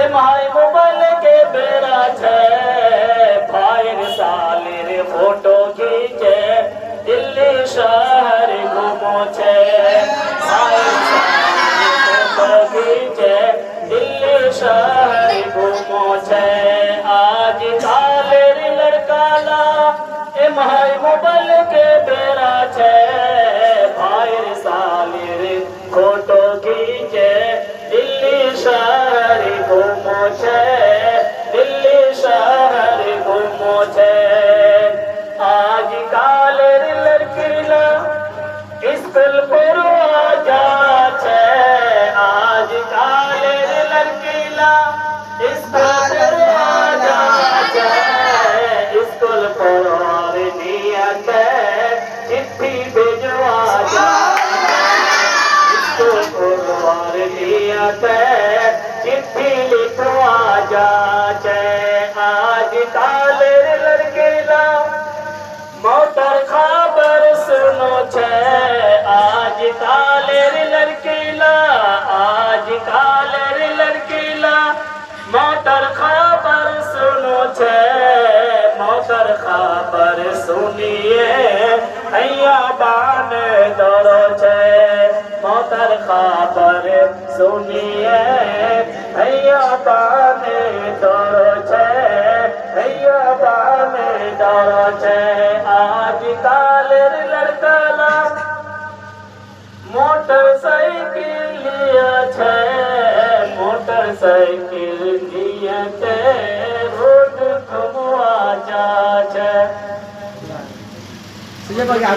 A my mobile के बेरा छे भाईर सालेर फोटो खींचे दिल्ली शहर घूमो छे भाईर सालेर फोटो खींचे दिल्ली शहर घूमो छे आज कालेर लड़काला ए माय मोबाइल के बेरा छे भाईर सालेर फोटो खींचे दिल्ली शहर घूमो छे दिल्ली शहर घूमो छे आज कालेर लड़कीला स्कूल पढ़वा जा छे आज कालेर लड़कीला स्कूल पढ़वा जा छे स्कूल पढ़वार नियत चिट्ठी भेजवा जा स्कूल पढ़वार नियत चिट्ठी लिखवा जा छे आज कालेर लड़कीला मोटर खबर सुनो छे आज कालेर लड़कीला आज कालेर लड़कीला मोटर खबर सुनो छे मोटर खबर सुनिए हैया बान दौड़ो छे मोटर खबर सुनिए हैया बान दौड़ो छे हैया बान दौड़ो छे आज कालेर लड़काला मोटरसाइकिल लिया छे मोटरसाइकिल लिया छे रोड घुमवा जा छे